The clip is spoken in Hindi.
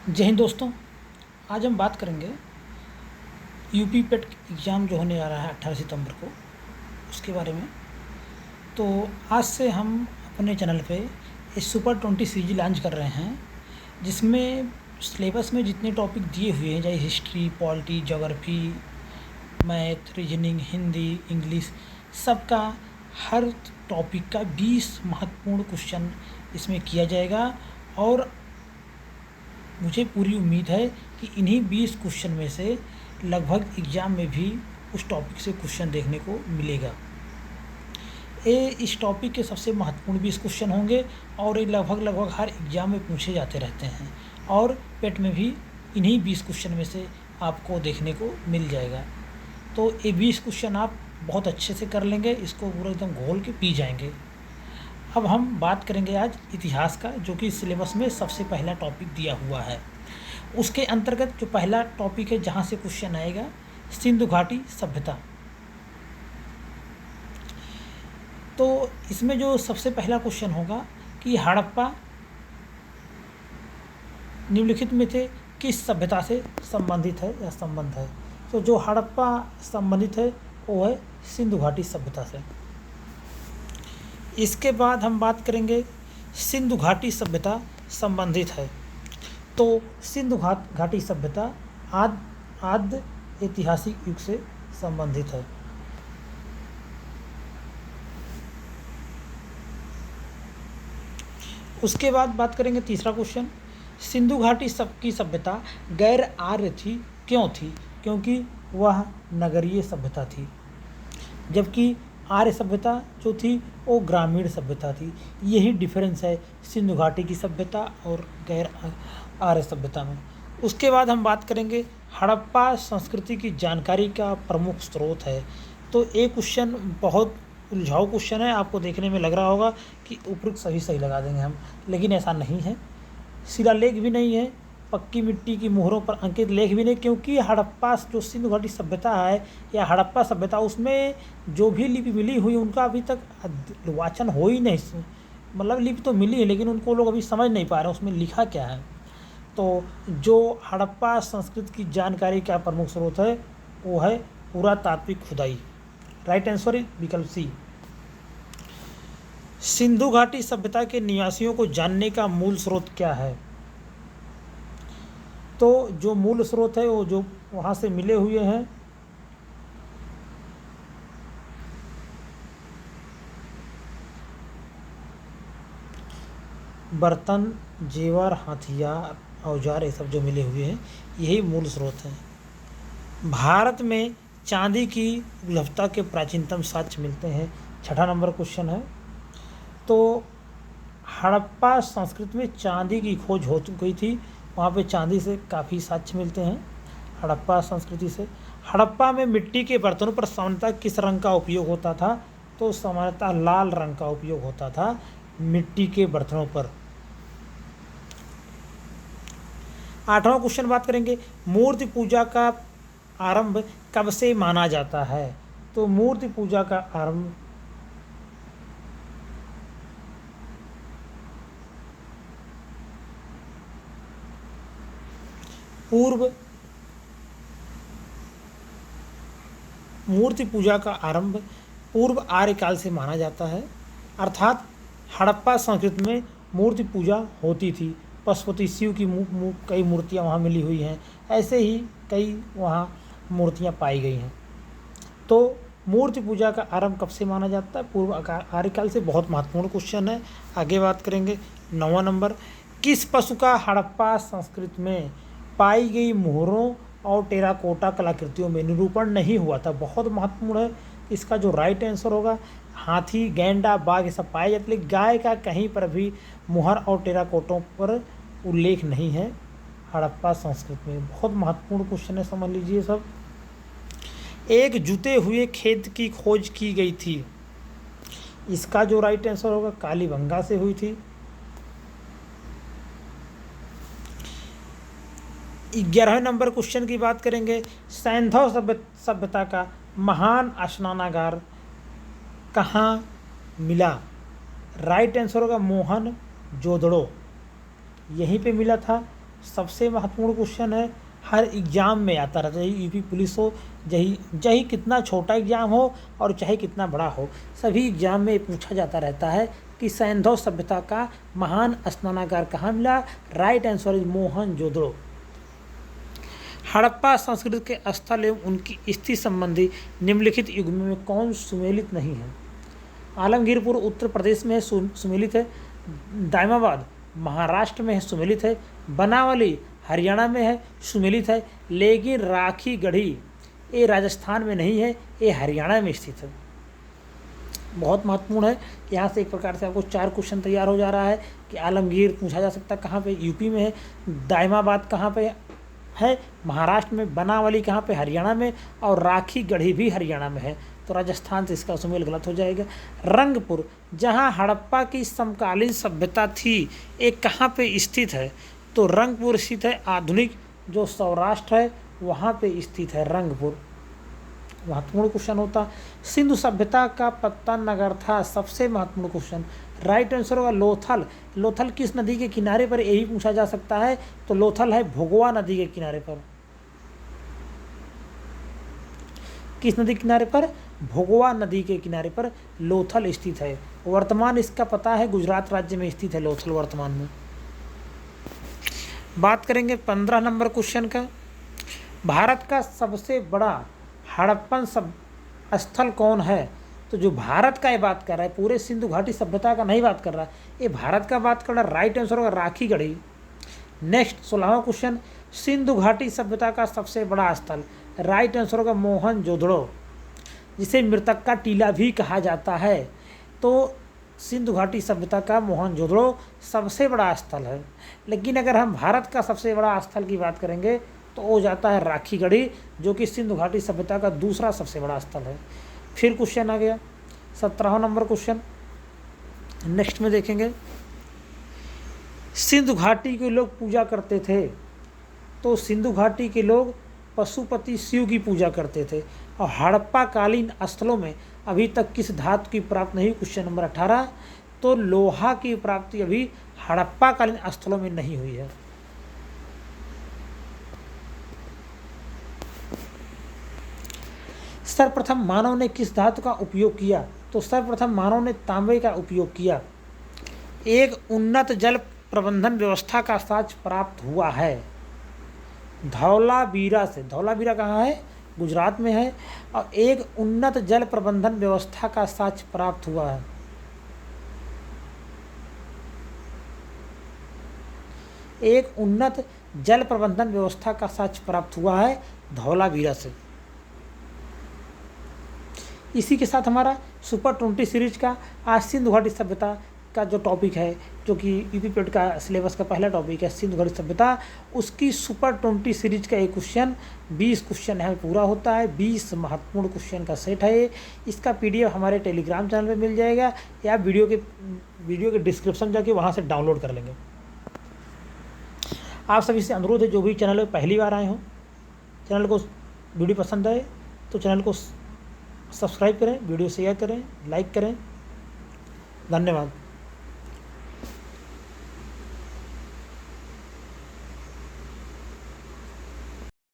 जय हिंद दोस्तों। आज हम बात करेंगे यूपी पेट एग्ज़ाम जो होने आ रहा है 18 सितंबर को, उसके बारे में। तो आज से हम अपने चैनल पे ये सुपर 20 सीरीज लॉन्च कर रहे हैं, जिसमें सिलेबस में जितने टॉपिक दिए हुए हैं, चाहे history, polity, geography, math, reasoning, Hindi, English, सबका हर टॉपिक का 20 महत्वपूर्ण क्वेश्चन इसमें किया जाएगा। और मुझे पूरी उम्मीद है कि इन्हीं 20 क्वेश्चन में से लगभग एग्ज़ाम में भी उस टॉपिक से क्वेश्चन देखने को मिलेगा। ये इस टॉपिक के सबसे महत्वपूर्ण 20 क्वेश्चन होंगे और ये लगभग हर एग्ज़ाम में पूछे जाते रहते हैं, और पेट में भी इन्हीं 20 क्वेश्चन में से आपको देखने को मिल जाएगा। तो ये 20 क्वेश्चन आप बहुत अच्छे से कर लेंगे, इसको पूरा एकदम घोल के पी जाएंगे। अब हम बात करेंगे आज इतिहास का, जो कि सिलेबस में सबसे पहला टॉपिक दिया हुआ है। उसके अंतर्गत जो पहला टॉपिक है जहाँ से क्वेश्चन आएगा, सिंधु घाटी सभ्यता। तो इसमें जो सबसे पहला क्वेश्चन होगा कि हड़प्पा निम्नलिखित में से किस सभ्यता से संबंधित है या संबंध है। तो जो हड़प्पा संबंधित है वो है सिंधु घाटी सभ्यता से। इसके बाद हम बात करेंगे सिंधु घाटी सभ्यता संबंधित है। तो सिंधु घाटी सभ्यता आद्य ऐतिहासिक युग से संबंधित है। उसके बाद बात करेंगे तीसरा क्वेश्चन, सिंधु घाटी की सभ्यता गैर आर्य थी, क्यों थी? क्योंकि वह नगरीय सभ्यता थी, जबकि आर्य सभ्यता जो थी वो ग्रामीण सभ्यता थी। यही डिफरेंस है सिंधु घाटी की सभ्यता और गैर आर्य सभ्यता में। उसके बाद हम बात करेंगे हड़प्पा संस्कृति की जानकारी का प्रमुख स्रोत है। तो एक क्वेश्चन बहुत उलझाऊ क्वेश्चन है, आपको देखने में लग रहा होगा कि उपयुक्त सही लगा देंगे हम, लेकिन ऐसा नहीं है। शिलालेख भी नहीं है, पक्की मिट्टी की मोहरों पर अंकित लेख भी नहीं, क्योंकि हड़प्पा जो सिंधु घाटी सभ्यता है या हड़प्पा सभ्यता, उसमें जो भी लिपि मिली हुई उनका अभी तक वाचन हो ही नहीं। मतलब लिपि तो मिली है लेकिन उनको लोग अभी समझ नहीं पा रहे उसमें लिखा क्या है। तो जो हड़प्पा संस्कृति की जानकारी का प्रमुख स्रोत है वो है पुरातात्विक खुदाई। राइट आंसर है विकल्प सी। सिंधु घाटी सभ्यता के निवासियों को जानने का मूल स्रोत क्या है? तो जो मूल स्रोत है वो जो वहाँ से मिले हुए हैं, बर्तन, जेवर, हथियार, औजार, ये सब जो मिले हुए हैं यही मूल स्रोत हैं। भारत में चांदी की उपलब्धता के प्राचीनतम साक्ष्य मिलते हैं। छठा नंबर क्वेश्चन है। तो हड़प्पा संस्कृति में चांदी की खोज हो गई थी, वहाँ पे चांदी से काफ़ी साक्ष्य मिलते हैं हड़प्पा संस्कृति से। हड़प्पा में मिट्टी के बर्तनों पर सामान्यतः किस रंग का उपयोग होता था? तो सामान्यतः लाल रंग का उपयोग होता था मिट्टी के बर्तनों पर। आठवां क्वेश्चन बात करेंगे, मूर्ति पूजा का आरंभ कब से माना जाता है? तो मूर्ति पूजा का आरंभ मूर्ति पूजा का आरंभ पूर्व आर्यकाल से माना जाता है, अर्थात हड़प्पा संस्कृति में मूर्ति पूजा होती थी। पशुपति शिव की कई मूर्तियाँ वहाँ मिली हुई हैं, ऐसे ही कई वहाँ मूर्तियाँ पाई गई हैं। तो मूर्ति पूजा का आरंभ कब से माना जाता है? पूर्व आर्यकाल से। बहुत महत्वपूर्ण क्वेश्चन है। आगे बात करेंगे 9वां नंबर, किस पशु का हड़प्पा संस्कृति में पाई गई मोहरों और टेराकोटा कलाकृतियों में निरूपण नहीं हुआ था? बहुत महत्वपूर्ण है। इसका जो राइट आंसर होगा, हाथी, गैंडा, बाघ ये सब पाए जाते, लेकिन गाय का कहीं पर भी मुहर और टेराकोटों पर उल्लेख नहीं है हड़प्पा संस्कृति में। बहुत महत्वपूर्ण क्वेश्चन है, समझ लीजिए सब। एक जुते हुए खेत की खोज की गई थी, इसका जो राइट आंसर होगा कालीबंगा से हुई थी। 11वें नंबर क्वेश्चन की बात करेंगे, सैंधव सभ्यता का महान स्नानागार कहाँ मिला? राइट आंसर होगा मोहन जोदड़ो, यहीं पे मिला था। सबसे महत्वपूर्ण क्वेश्चन है, हर एग्ज़ाम में आता रहता है, यूपी पुलिस हो, चाहे कितना छोटा एग्ज़ाम हो और चाहे कितना बड़ा हो, सभी एग्ज़ाम में पूछा जाता रहता है कि सैंधव सभ्यता का महान स्नानागार कहाँ मिला। Right answer is Mohenjodaro. Harappa संस्कृति के स्थल एवं उनकी स्थिति संबंधी निम्नलिखित युग्म में कौन सुमेलित नहीं है। आलमगीरपुर उत्तर प्रदेश में है, सुमेलित है। दाइमाबाद महाराष्ट्र में है, सुमेलित है। बनावली हरियाणा में है, सुमेलित है। लेकिन राखी गढ़ी ये राजस्थान में नहीं है, ये हरियाणा में स्थित है। बहुत महत्वपूर्ण है। यहाँ से एक प्रकार से आपको 4 क्वेश्चन तैयार हो जा रहा है कि आलमगीर पूछा जा सकता है कहाँ पे, यूपी में है। दाइमाबाद कहाँ पे है, महाराष्ट्र में। बनावली कहाँ पे, हरियाणा में। और राखी गढ़ी भी हरियाणा में है। तो राजस्थान से इसका सुमेल गलत हो जाएगा। रंगपुर जहाँ हड़प्पा की समकालीन सभ्यता थी, एक कहाँ पे स्थित है, तो रंगपुर स्थित है। आधुनिक जो सौराष्ट्र है वहाँ पे स्थित है रंगपुर। महत्वपूर्ण क्वेश्चन होता। सिंधु सभ्यता का पत्ता नगर था, सबसे महत्वपूर्ण क्वेश्चन। राइट आंसर होगा लोथल। लोथल किस नदी के किनारे पर, यही पूछा जा सकता है। तो लोथल है भोगवा नदी के किनारे पर। किस नदी के किनारे पर, भोगवा नदी के किनारे पर लोथल स्थित है। वर्तमान इसका पता है गुजरात राज्य में स्थित है लोथल वर्तमान में। बात करेंगे 15 नंबर क्वेश्चन का। भारत का सबसे बड़ा हड़प्पन स्थल कौन है। तो जो भारत का ये बात कर रहा है, पूरे सिंधु घाटी सभ्यता का नहीं बात कर रहा है, ये भारत का बात कर रहा है। राइट आंसर होगा राखी गढ़ी। नेक्स्ट 16वां क्वेश्चन, सिंधु घाटी सभ्यता का सबसे बड़ा स्थल। राइट आंसर होगा मोहनजोदड़ो, जिसे मृतक का टीला भी कहा जाता है। तो सिंधु घाटी सभ्यता का मोहनजोदड़ो सबसे बड़ा स्थल है। लेकिन अगर हम भारत का सबसे बड़ा स्थल की बात करेंगे तो हो जाता है राखी गढ़ी, जो कि सिंधु घाटी सभ्यता का दूसरा सबसे बड़ा स्थल है। फिर क्वेश्चन आ गया 17वां नंबर क्वेश्चन। नेक्स्ट में देखेंगे, सिंधु घाटी के लोग पूजा करते थे। तो सिंधु घाटी के लोग पशुपति शिव की पूजा करते थे। और हड़प्पा कालीन स्थलों में अभी तक किस धातु की प्राप्ति नहीं। क्वेश्चन नंबर 18, तो लोहा की प्राप्ति अभी हड़प्पा कालीन स्थलों में नहीं हुई है। सर्वप्रथम मानव ने किस धातु का उपयोग किया। तो सर्वप्रथम मानव ने तांबे का उपयोग किया। एक उन्नत जल प्रबंधन व्यवस्था का साक्ष्य प्राप्त हुआ है धौलावीरा से। धौलावीरा कहाँ है, गुजरात में है। और एक उन्नत जल प्रबंधन व्यवस्था का साक्ष्य प्राप्त हुआ है। एक उन्नत जल प्रबंधन व्यवस्था का साक्ष्य प्राप्त हुआ है धौलावीरा से। इसी के साथ हमारा सुपर 20 सीरीज का आज सिंधु घाटी सभ्यता का जो टॉपिक है, जो कि यूपी पेट का सिलेबस का पहला टॉपिक है सिंधु घाटी सभ्यता, उसकी सुपर 20 सीरीज का एक क्वेश्चन 20 क्वेश्चन है पूरा होता है। 20 महत्वपूर्ण क्वेश्चन का सेट है ये। इसका PDF हमारे टेलीग्राम चैनल पे मिल जाएगा, या वीडियो के डिस्क्रिप्शन जाके वहाँ से डाउनलोड कर लेंगे। आप सभी से अनुरोध है, जो भी चैनल पर पहली बार आए हों, चैनल को वीडियो पसंद आए तो चैनल को सब्सक्राइब करें, वीडियो शेयर करें, लाइक करें। धन्यवाद।